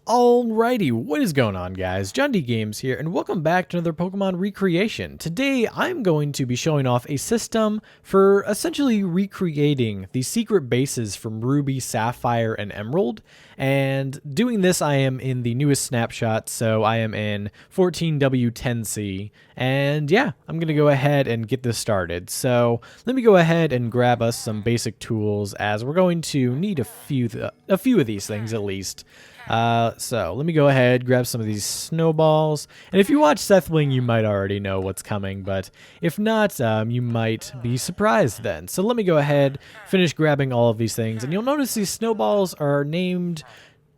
Alrighty, what is going on, guys? Jond Games here, and welcome back to another Pokemon recreation. Today, I'm going to be showing off a system for essentially recreating the secret bases from Ruby, Sapphire, and Emerald. And doing this, I am in the newest snapshot, so I am in 14W10C. And yeah, I'm going to go ahead and get this started. So let me go ahead and grab us some basic tools, as we're going to need a few of these things at least. So let me go ahead, grab some of these snowballs. And if you watch Sethbling, you might already know what's coming, but if not, you might be surprised then. So let me go ahead, finish grabbing all of these things, and you'll notice these snowballs are named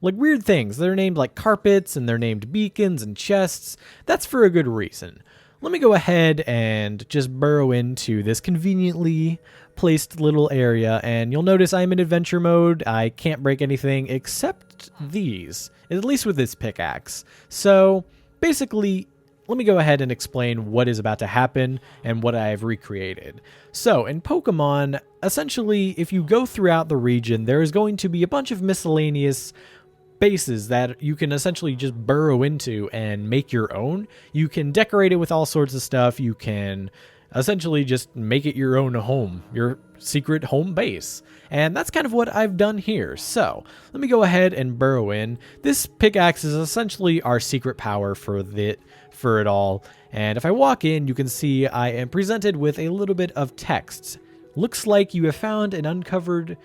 like weird things. They're named like carpets, and they're named beacons and chests. That's for a good reason. Let me go ahead and just burrow into this conveniently placed little area, and you'll notice I'm in adventure mode. I can't break anything except these, at least with this pickaxe. So basically, let me go ahead and explain what is about to happen and what I've recreated. So in Pokemon, essentially, if you go throughout the region, there is going to be a bunch of miscellaneous bases that you can essentially just burrow into and make your own. You can decorate it with all sorts of stuff. You can essentially just make it your own home, your secret home base. And that's kind of what I've done here. So let me go ahead and burrow in. This pickaxe is essentially our secret power for it all. And if I walk in, you can see I am presented with a little bit of text. Looks like you have uncovered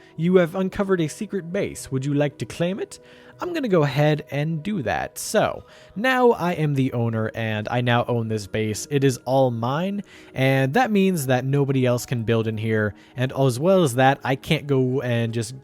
a secret base. Would you like to claim it? I'm going to go ahead and do that. So now I am the owner, and I now own this base. It is all mine, and that means that nobody else can build in here. And as well as that, I can't go and just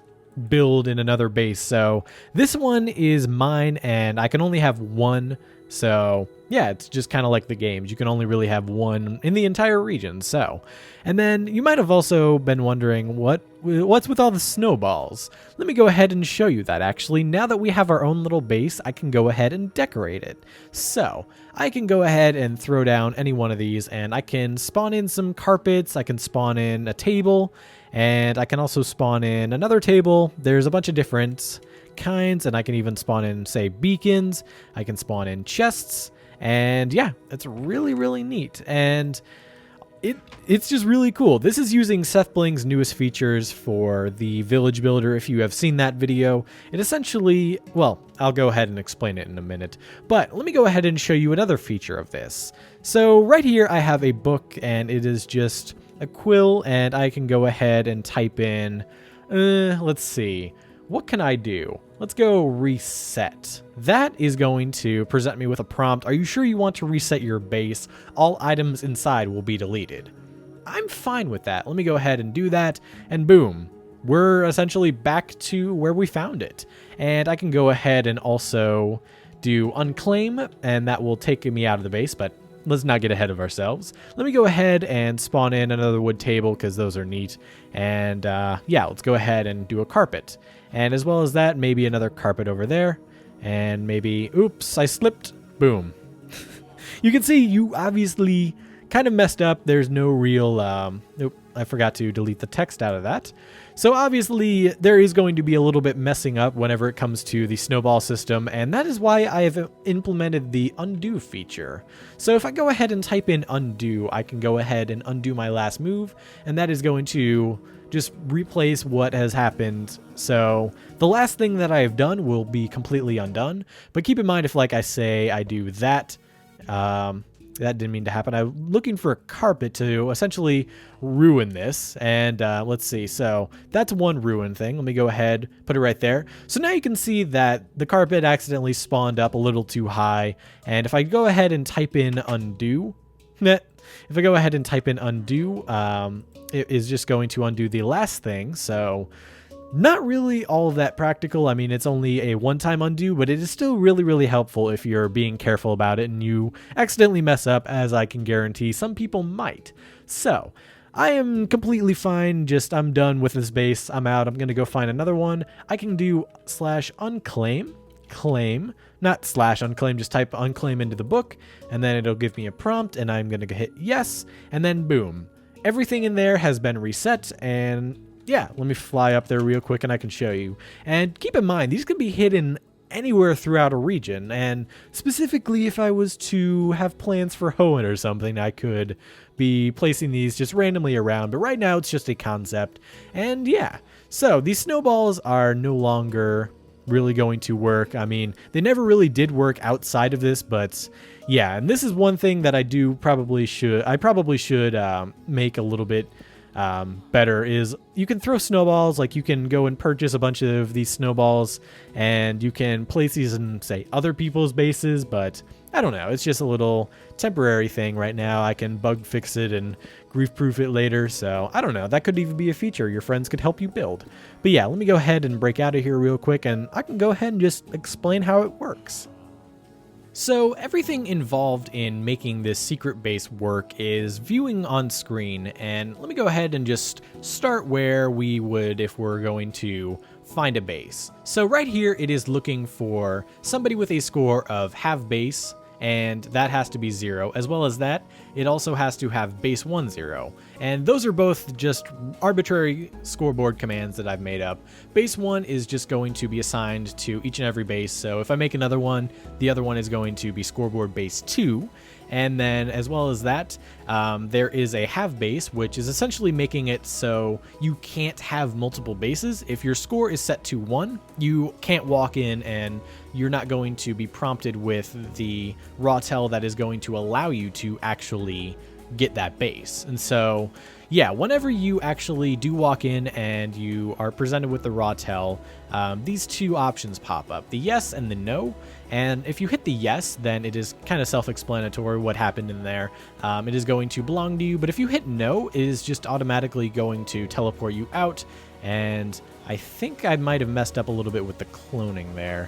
build in another base. So this one is mine, and I can only have one. So yeah, it's just kind of like the games. You can only really have one in the entire region. So, and then you might have also been wondering what's with all the snowballs. Let me go ahead and show you that. Actually, now that we have our own little base, I can go ahead and decorate it. So I can go ahead and throw down any one of these, and I can spawn in some carpets. I can spawn in a table, and I can also spawn in another table. There's a bunch of different kinds, and I can even spawn in, say, beacons. I can spawn in chests, and yeah, it's really neat, and it's just really cool. This is using Sethbling's newest features for the village builder. If you have seen that video, it essentially, well, I'll go ahead and explain it in a minute, but let me go ahead and show you another feature of this. So right here I have a book, and it is just a quill, and I can go ahead and type in, let's see, what can I do? Let's go reset. That is going to present me with a prompt. Are you sure you want to reset your base? All items inside will be deleted. I'm fine with that. Let me go ahead and do that, and boom, we're essentially back to where we found it. And I can go ahead and also do unclaim, and that will take me out of the base, but let's not get ahead of ourselves. Let me go ahead and spawn in another wood table, because those are neat. And yeah, let's go ahead and do a carpet. And as well as that, maybe another carpet over there. And maybe, oops, I slipped. Boom. You can see you obviously kind of messed up. There's no real, nope, I forgot to delete the text out of that. So obviously there is going to be a little bit messing up whenever it comes to the snowball system, and that is why I have implemented the undo feature. So if I go ahead and type in undo, I can go ahead and undo my last move, and that is going to just replace what has happened. So the last thing that I have done will be completely undone, but keep in mind, if like I say I do that, that didn't mean to happen. I'm looking for a carpet to essentially ruin this. And let's see. So that's one ruin thing. Let me go ahead, put it right there. So now you can see that the carpet accidentally spawned up a little too high. And if I go ahead and type in undo, it is just going to undo the last thing. So not really all that practical. I mean, it's only a one-time undo, but it is still really helpful if you're being careful about it and you accidentally mess up, as I can guarantee some people might. So I am completely fine. I'm done with this base. I'm out. I'm going to go find another one. I can do /unclaim, claim, not /unclaim, just type unclaim into the book, and then it'll give me a prompt, and I'm going to hit yes, and then boom. Everything in there has been reset, and yeah, let me fly up there real quick and I can show you. And keep in mind, these can be hidden anywhere throughout a region. And specifically, if I was to have plans for Hoenn or something, I could be placing these just randomly around. But right now, it's just a concept. And yeah, so these snowballs are no longer really going to work. I mean, they never really did work outside of this, but yeah, and this is one thing that I probably should make a little bit better, is you can throw snowballs. Like, you can go and purchase a bunch of these snowballs and you can place these in, say, other people's bases, but I don't know, it's just a little temporary thing right now. I can bug fix it and grief proof it later, so I don't know, that could even be a feature your friends could help you build. But yeah, let me go ahead and break out of here real quick and I can go ahead and just explain how it works. So everything involved in making this secret base work is viewing on screen, and let me go ahead and just start where we would if we're going to find a base. So right here it is looking for somebody with a score of have base, and that has to be 0. As well as that, it also has to have base 1 0. And those are both just arbitrary scoreboard commands that I've made up. Base 1 is just going to be assigned to each and every base. So if I make another one, the other one is going to be scoreboard base 2. And then as well as that, there is a have base, which is essentially making it so you can't have multiple bases. If your score is set to 1, you can't walk in and you're not going to be prompted with the raw tell that is going to allow you to actually get that base. And so yeah, whenever you actually do walk in and you are presented with the raw tell, these two options pop up, the yes and the no. And if you hit the yes, then it is kind of self-explanatory what happened in there. It is going to belong to you. But if you hit no, it is just automatically going to teleport you out. And I think I might have messed up a little bit with the cloning there.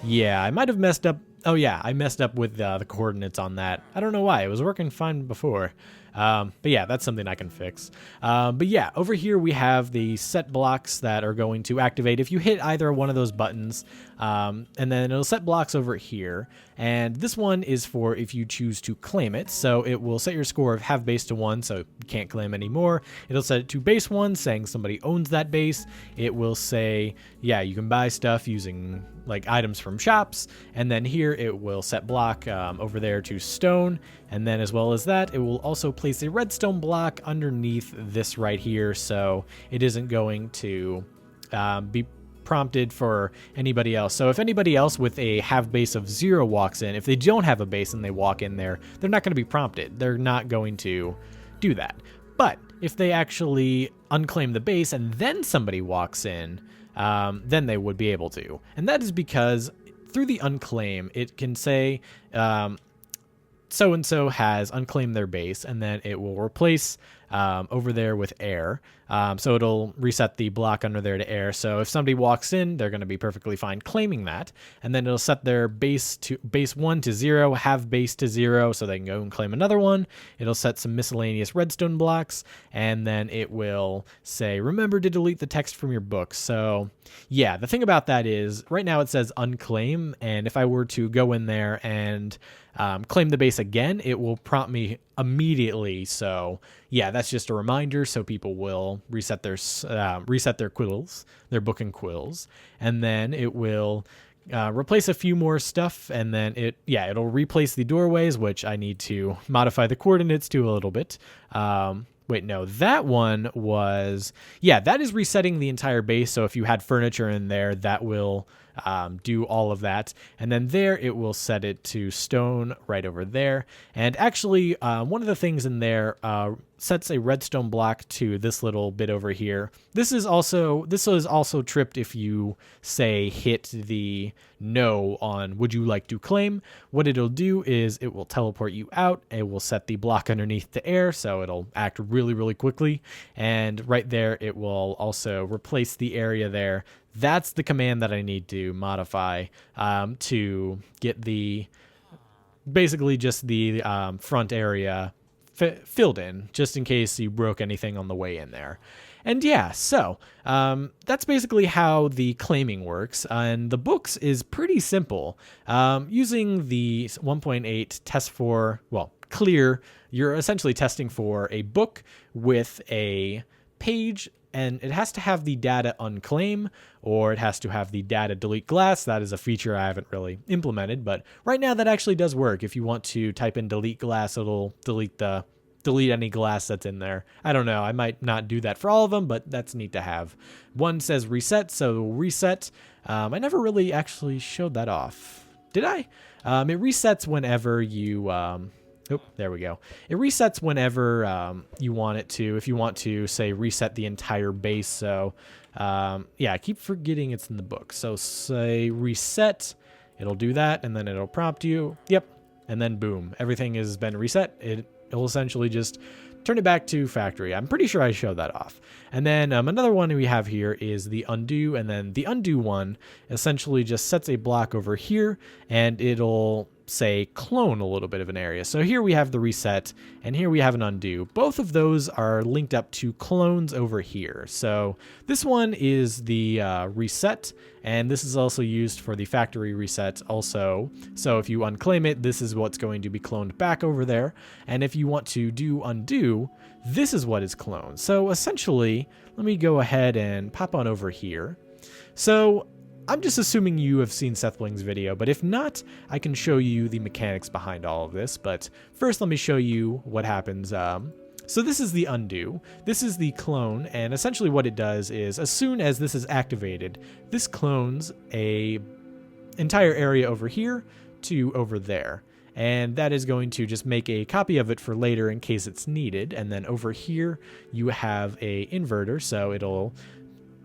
Yeah, I might have messed up. Oh yeah, I messed up with the coordinates on that. I don't know why. It was working fine before. But yeah, that's something I can fix. But yeah, over here we have the set blocks that are going to activate if you hit either one of those buttons. And then it'll set blocks over here. And this one is for if you choose to claim it. So it will set your score of have base to 1, so you can't claim anymore. It'll set it to base 1, saying somebody owns that base. It will say, yeah, you can buy stuff using like items from shops. And then here it will set block over there to stone. And then as well as that, it will also place a redstone block underneath this right here. So it isn't going to be prompted for anybody else. So if anybody else with a have base of 0 walks in, if they don't have a base and they walk in there, they're not going to be prompted. They're not going to do that. But if they actually unclaim the base and then somebody walks in, then they would be able to. And that is because through the unclaim, it can say so-and-so has unclaimed their base, and then it will replace over there with air. So it'll reset the block under there to air. So if somebody walks in, they're going to be perfectly fine claiming that. And then it'll set their base 1 to 0, have base to 0, so they can go and claim another one. It'll set some miscellaneous redstone blocks, and then it will say, remember to delete the text from your book. So yeah, the thing about that is right now it says unclaim, and if I were to go in there and claim the base again, it will prompt me immediately. So yeah, that's just a reminder, so people will reset their quills, their book and quills, and then it will replace a few more stuff, and then it'll replace the doorways, which I need to modify the coordinates to a little bit. Wait, no, that one was, yeah, that is resetting the entire base. So if you had furniture in there, that will do all of that. And then there, it will set it to stone right over there. And actually, one of the things in there sets a redstone block to this little bit over here. This is also tripped if you say hit the no on would you like to claim. What it'll do is it will teleport you out. It will set the block underneath the air, so it'll act really, really quickly. And right there, it will also replace the area there. That's the command that I need to modify to get the basically just the front area filled in, just in case you broke anything on the way in there. And yeah, so that's basically how the claiming works. And the books is pretty simple. Using the 1.8 test for, well, clear, you're essentially testing for a book with a page and it has to have the data unclaim, or it has to have the data delete glass. That is a feature I haven't really implemented, but right now that actually does work. If you want to type in delete glass, it'll delete any glass that's in there. I don't know. I might not do that for all of them, but that's neat to have. One says reset, so reset. I never really actually showed that off. Did I? It resets whenever you... Oh, there we go. It resets whenever you want it to. If you want to, say, reset the entire base. So, yeah, I keep forgetting it's in the book. So say reset. It'll do that, and then it'll prompt you. Yep. And then boom. Everything has been reset. It'll essentially just turn it back to factory. I'm pretty sure I showed that off. And then another one we have here is the undo. And then the undo one essentially just sets a block over here, and it'll say clone a little bit of an area. So here we have the reset, and here we have an undo. Both of those are linked up to clones over here. So this one is the reset, and this is also used for the factory reset also. So if you unclaim it, this is what's going to be cloned back over there. And if you want to do undo, this is what is cloned. So essentially, let me go ahead and pop on over here. So I'm just assuming you have seen Sethbling's video, but if not, I can show you the mechanics behind all of this. But first, let me show you what happens. So this is the undo. This is the clone, and essentially what it does is, as soon as this is activated, this clones a entire area over here to over there. And that is going to just make a copy of it for later in case it's needed. And then over here, you have a inverter, so it'll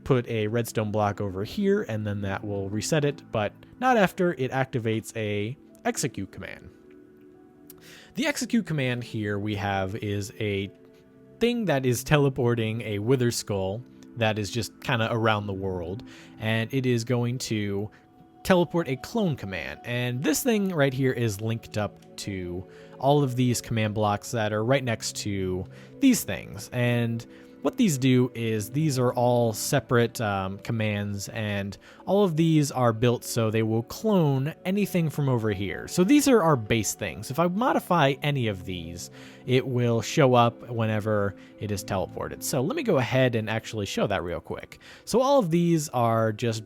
put a redstone block over here, and then that will reset it, but not after it activates a execute command. The execute command here we have is a thing that is teleporting a wither skull that is just kind of around the world, and it is going to teleport a clone command. And this thing right here is linked up to all of these command blocks that are right next to these things. And what these do is these are all separate commands, and all of these are built so they will clone anything from over here. So these are our base things. If I modify any of these, it will show up whenever it is teleported. So let me go ahead and actually show that real quick. So all of these are just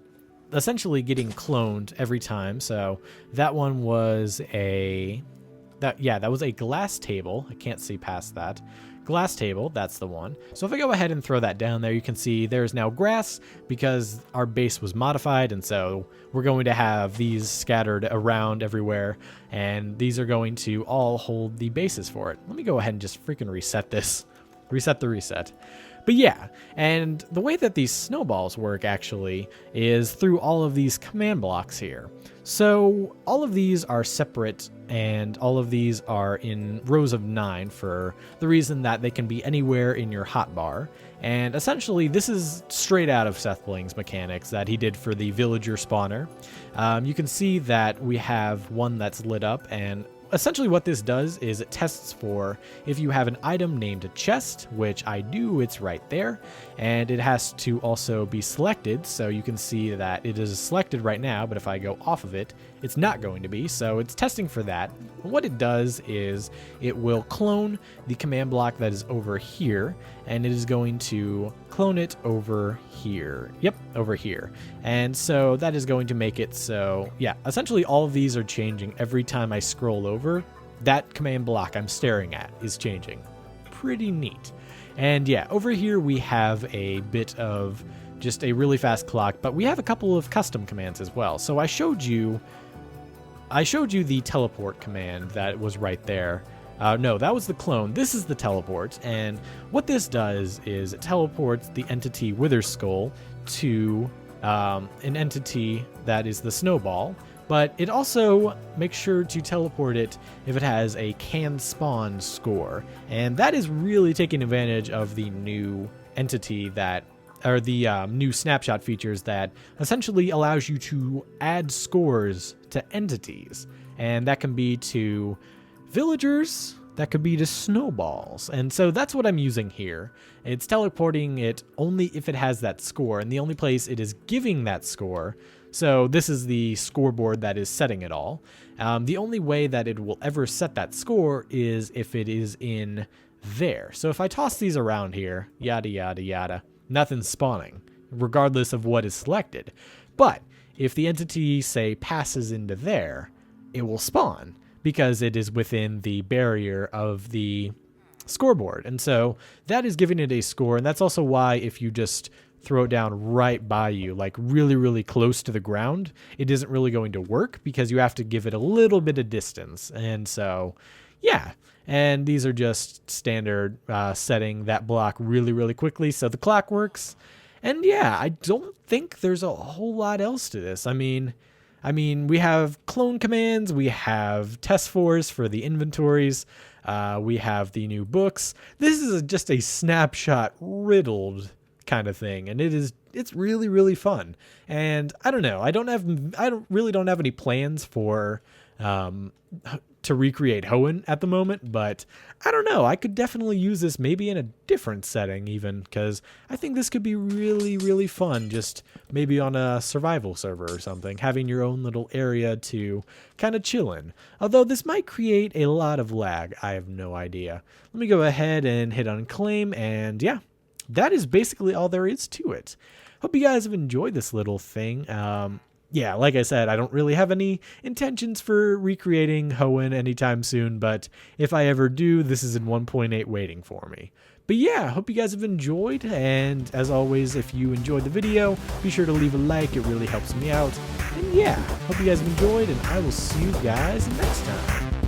essentially getting cloned every time. So that one was that was a glass table. I can't see past that. Glass table, that's the one. So if I go ahead and throw that down there, you can see there's now grass because our base was modified, and so we're going to have these scattered around everywhere, and these are going to all hold the bases for it. Let me go ahead and just freaking reset this. Reset the reset. But yeah, and the way that these snowballs work actually is through all of these command blocks here. So all of these are separate, and all of these are in rows of 9 for the reason that they can be anywhere in your hotbar. And essentially this is straight out of Sethbling's mechanics that he did for the villager spawner. You can see that we have one that's lit up, and essentially what this does is it tests for if you have an item named a chest, which I do, it's right there, and it has to also be selected, so you can see that it is selected right now, but if I go off of it, it's not going to be, so it's testing for that. What it does is it will clone the command block that is over here, and it is going to clone it over here. Yep, over here. And so that is going to make it so, yeah, essentially all of these are changing every time I scroll over. That command block I'm staring at is changing. Pretty neat. And yeah, over here we have a bit of just a really fast clock, but we have a couple of custom commands as well. So I showed you the teleport command that was right there. No, that was the clone. This is the teleport, and what this does is it teleports the entity Wither Skull to an entity that is the snowball, but it also makes sure to teleport it if it has a can spawn score, and that is really taking advantage of the new entity that or the new snapshot features that essentially allows you to add scores to entities, and that can be to villagers, that could be to snowballs. And so that's what I'm using here. It's teleporting it only if it has that score, and the only place it is giving that score, so this is the scoreboard that is setting it all. The only way that it will ever set that score is if it is in there. So if I toss these around here, yada yada yada, nothing's spawning, regardless of what is selected. But if the entity, say, passes into there, it will spawn because it is within the barrier of the scoreboard. And so that is giving it a score. And that's also why if you just throw it down right by you, like really, really close to the ground, it isn't really going to work because you have to give it a little bit of distance. And so, yeah. And these are just standard setting that block really, really quickly so the clock works. And yeah, I don't think there's a whole lot else to this. I mean, we have clone commands, we have test fours for the inventories, we have the new books. This is just a snapshot riddled kind of thing, and it's really, really fun. And I don't know, I really don't have any plans for to recreate Hoenn at the moment, but I don't know, I could definitely use this maybe in a different setting even, because I think this could be really, really fun, just maybe on a survival server or something, having your own little area to kind of chill in. Although this might create a lot of lag, I have no idea. Let me go ahead and hit unclaim, and yeah, that is basically all there is to it. Hope you guys have enjoyed this little thing. Yeah, like I said, I don't really have any intentions for recreating Hoenn anytime soon, but if I ever do, this is in 1.8 waiting for me. But yeah, hope you guys have enjoyed, and as always, if you enjoyed the video, be sure to leave a like, it really helps me out. And yeah, hope you guys have enjoyed, and I will see you guys next time.